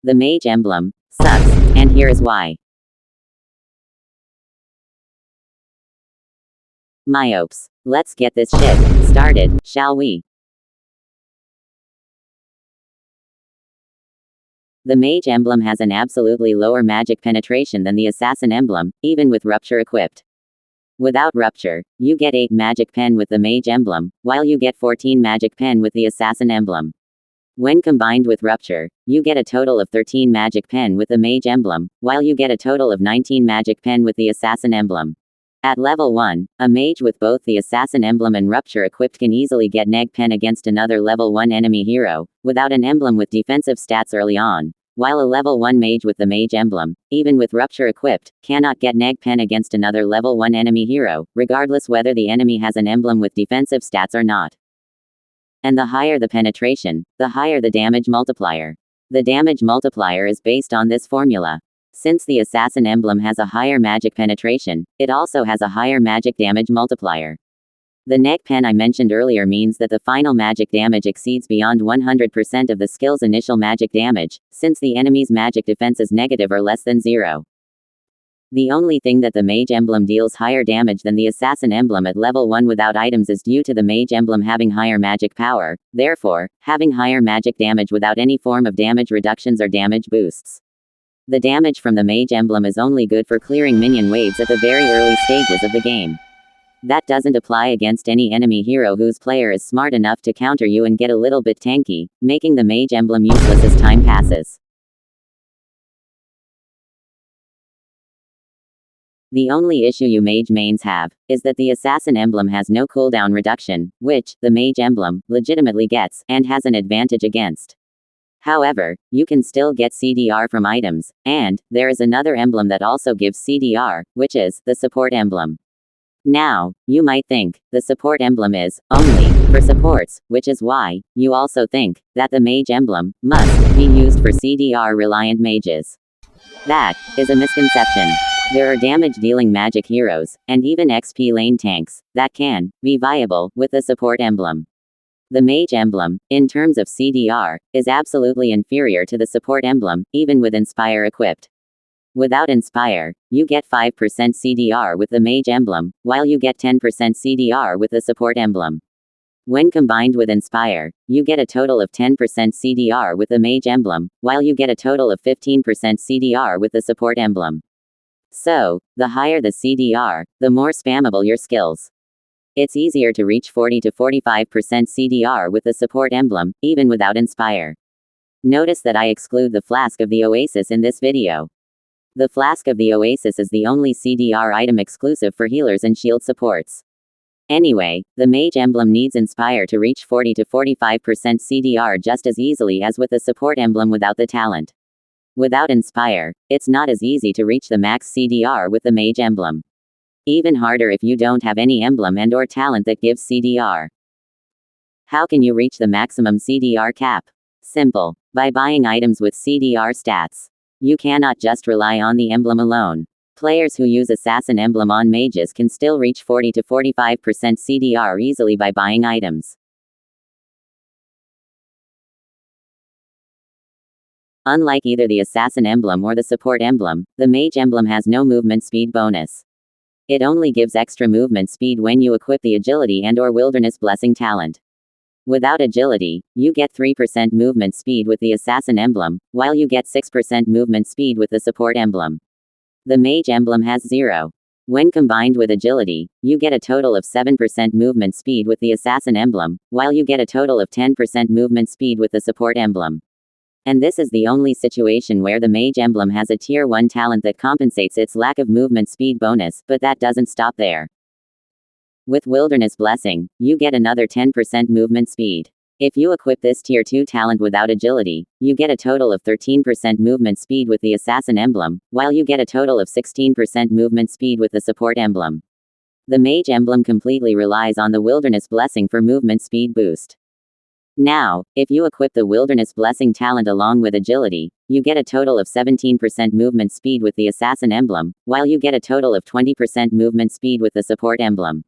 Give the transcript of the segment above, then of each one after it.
The Mage Emblem sucks, and here is why. Myopes. Let's get this shit started, shall we? The Mage Emblem has an absolutely lower magic penetration than the Assassin Emblem, even with Rupture equipped. Without Rupture, you get 8 magic pen with the Mage Emblem, while you get 14 magic pen with the Assassin Emblem. When combined with Rupture, you get a total of 13 magic pen with the Mage Emblem, while you get a total of 19 magic pen with the Assassin Emblem. At level 1, a mage with both the Assassin Emblem and Rupture equipped can easily get neg pen against another level 1 enemy hero, without an emblem with defensive stats early on, while a level 1 mage with the Mage Emblem, even with Rupture equipped, cannot get neg pen against another level 1 enemy hero, regardless whether the enemy has an emblem with defensive stats or not. And the higher the penetration, the higher the damage multiplier. The damage multiplier is based on this formula. Since the Assassin Emblem has a higher magic penetration, it also has a higher magic damage multiplier. The neg pen I mentioned earlier means that the final magic damage exceeds beyond 100% of the skill's initial magic damage, since the enemy's magic defense is negative or less than 0. The only thing that the Mage Emblem deals higher damage than the Assassin Emblem at level 1 without items is due to the Mage Emblem having higher magic power, therefore, having higher magic damage without any form of damage reductions or damage boosts. The damage from the Mage Emblem is only good for clearing minion waves at the very early stages of the game. That doesn't apply against any enemy hero whose player is smart enough to counter you and get a little bit tanky, making the Mage Emblem useless as time passes. The only issue you mage mains have, is that the Assassin Emblem has no cooldown reduction, which, the Mage Emblem, legitimately gets, and has an advantage against. However, you can still get CDR from items, and, there is another emblem that also gives CDR, which is, the Support Emblem. Now, you might think, the Support Emblem is, only, for supports, which is why, you also think, that the Mage Emblem, must, be used for CDR-reliant mages. That, is a misconception. There are damage-dealing magic heroes, and even XP lane tanks, that can, be viable, with the Support Emblem. The Mage Emblem, in terms of CDR, is absolutely inferior to the Support Emblem, even with Inspire equipped. Without Inspire, you get 5% CDR with the Mage Emblem, while you get 10% CDR with the Support Emblem. When combined with Inspire, you get a total of 10% CDR with the Mage Emblem, while you get a total of 15% CDR with the Support Emblem. So, the higher the CDR, the more spammable your skills. It's easier to reach 40 to 45% CDR with the Support Emblem, even without Inspire. Notice that I exclude the Flask of the Oasis in this video. The Flask of the Oasis is the only CDR item exclusive for healers and shield supports. Anyway, the Mage Emblem needs Inspire to reach 40 to 45% CDR just as easily as with the Support Emblem without the talent. Without Inspire, it's not as easy to reach the max CDR with the Mage Emblem. Even harder if you don't have any emblem and/or talent that gives CDR. How can you reach the maximum CDR cap? Simple. By buying items with CDR stats. You cannot just rely on the emblem alone. Players who use Assassin Emblem on mages can still reach 40 to 45% CDR easily by buying items. Unlike either the Assassin Emblem or the Support Emblem, the Mage Emblem has no movement speed bonus. It only gives extra movement speed when you equip the Agility and/or Wilderness Blessing talent. Without Agility, you get 3% movement speed with the Assassin Emblem, while you get 6% movement speed with the Support Emblem. The Mage Emblem has 0. When combined with Agility, you get a total of 7% movement speed with the Assassin Emblem, while you get a total of 10% movement speed with the Support Emblem. And this is the only situation where the Mage Emblem has a Tier 1 talent that compensates its lack of movement speed bonus, but that doesn't stop there. With Wilderness Blessing, you get another 10% movement speed. If you equip this Tier 2 talent without Agility, you get a total of 13% movement speed with the Assassin Emblem, while you get a total of 16% movement speed with the Support Emblem. The Mage Emblem completely relies on the Wilderness Blessing for movement speed boost. Now, if you equip the Wilderness Blessing talent along with Agility, you get a total of 17% movement speed with the Assassin Emblem, while you get a total of 20% movement speed with the Support Emblem.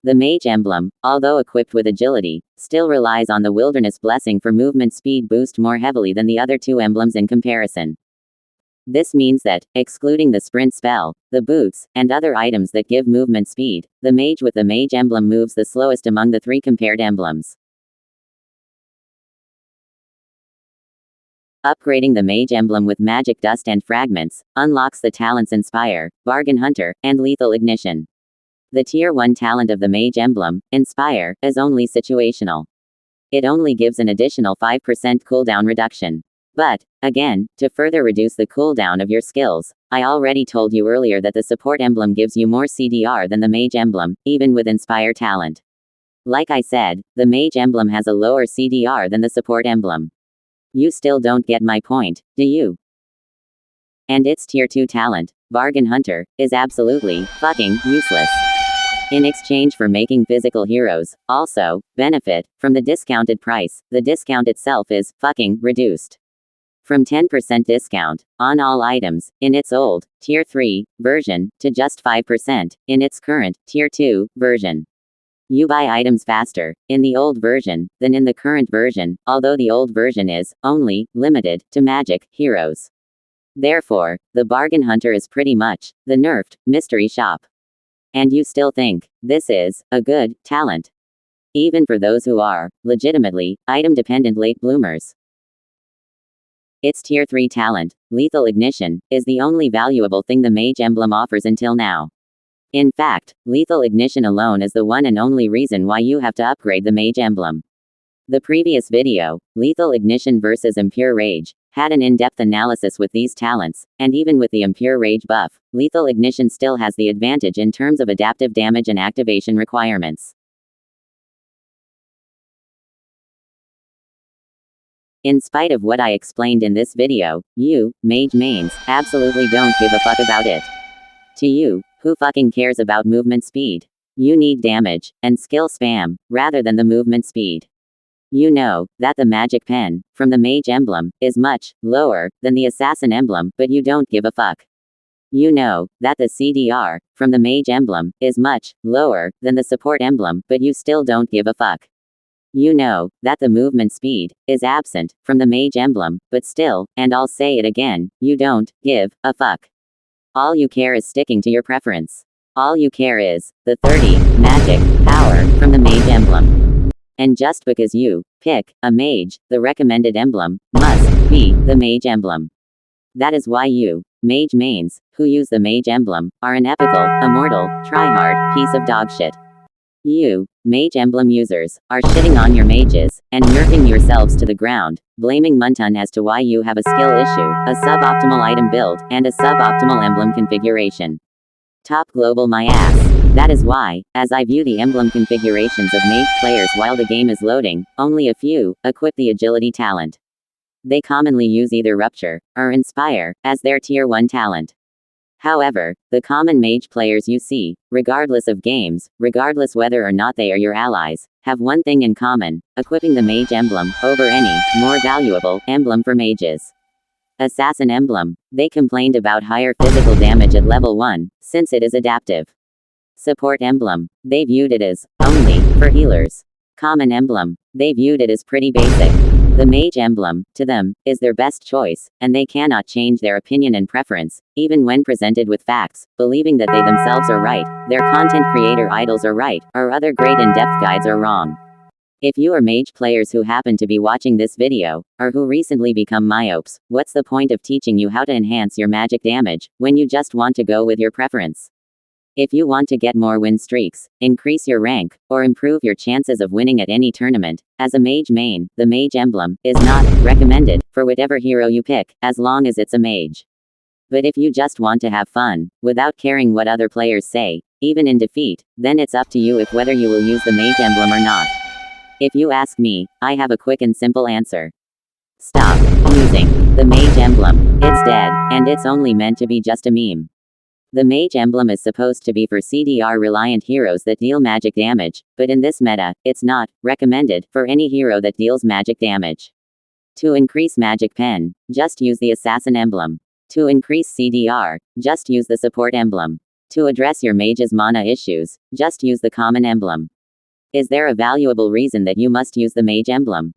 The Mage Emblem, although equipped with agility, still relies on the Wilderness Blessing for movement speed boost more heavily than the other two emblems in comparison. This means that, excluding the sprint spell, the boots, and other items that give movement speed, the mage with the Mage Emblem moves the slowest among the three compared emblems. Upgrading the Mage Emblem with Magic Dust and Fragments unlocks the talents Inspire, Bargain Hunter, and Lethal Ignition. The Tier 1 talent of the Mage Emblem, Inspire, is only situational. It only gives an additional 5% cooldown reduction. But, again, to further reduce the cooldown of your skills, I already told you earlier that the Support Emblem gives you more CDR than the Mage Emblem, even with Inspire talent. Like I said, the Mage Emblem has a lower CDR than the Support Emblem. You still don't get my point, do you? And its Tier 2 talent, Bargain Hunter, is absolutely fucking useless. In exchange for making physical heroes, also, benefit from the discounted price, the discount itself is fucking reduced. From 10% discount on all items in its old Tier 3 version to just 5% in its current Tier 2 version. You buy items faster in the old version than in the current version, although the old version is only limited to magic heroes. Therefore, the Bargain Hunter is pretty much the nerfed mystery shop. And you still think this is a good talent, even for those who are legitimately item-dependent late bloomers. Its Tier 3 talent, Lethal Ignition, is the only valuable thing the Mage Emblem offers until now. In fact, Lethal Ignition alone is the one and only reason why you have to upgrade the Mage Emblem. The previous video, Lethal Ignition vs Impure Rage, had an in-depth analysis with these talents, and even with the Impure Rage buff, Lethal Ignition still has the advantage in terms of adaptive damage and activation requirements. In spite of what I explained in this video, you, Mage mains, absolutely don't give a fuck about it. To you, who fucking cares about movement speed? You need damage and skill spam, rather than the movement speed. You know that the magic pen from the Mage Emblem is much lower than the Assassin Emblem, but you don't give a fuck. You know that the CDR from the Mage Emblem is much lower than the Support Emblem, but you still don't give a fuck. You know that the movement speed is absent from the Mage Emblem, but still, and I'll say it again, you don't give a fuck. All you care is sticking to your preference. All you care is the 30 magic power from the Mage Emblem. And just because you pick a mage, the recommended emblem must be the Mage Emblem. That is why you, Mage mains, who use the Mage Emblem, are an epical, immortal, tryhard piece of dogshit. You, Mage Emblem users, are shitting on your mages, and nerfing yourselves to the ground, blaming Muntun as to why you have a skill issue, a suboptimal item build, and a suboptimal emblem configuration. Top global my ass. That is why, as I view the emblem configurations of mage players while the game is loading, only a few equip the agility talent. They commonly use either Rupture or Inspire as their Tier 1 talent. However, the common mage players you see, regardless of games, regardless whether or not they are your allies, have one thing in common: equipping the Mage Emblem over any more valuable emblem for mages. Assassin Emblem. They complained about higher physical damage at level 1, since it is adaptive. Support Emblem. They viewed it as only for healers. Common Emblem. They viewed it as pretty basic. The Mage Emblem, to them, is their best choice, and they cannot change their opinion and preference, even when presented with facts, believing that they themselves are right, their content creator idols are right, or other great in-depth guides are wrong. If you are mage players who happen to be watching this video, or who recently become myopes, what's the point of teaching you how to enhance your magic damage, when you just want to go with your preference? If you want to get more win streaks, increase your rank, or improve your chances of winning at any tournament, as a mage main, the Mage Emblem is not recommended for whatever hero you pick, as long as it's a mage. But if you just want to have fun, without caring what other players say, even in defeat, then it's up to you if whether you will use the Mage Emblem or not. If you ask me, I have a quick and simple answer. Stop using the Mage Emblem. It's dead, and it's only meant to be just a meme. The Mage Emblem is supposed to be for CDR-reliant heroes that deal magic damage, but in this meta, it's not recommended for any hero that deals magic damage. To increase magic pen, just use the Assassin Emblem. To increase CDR, just use the Support Emblem. To address your mage's mana issues, just use the common emblem. Is there a valuable reason that you must use the Mage Emblem?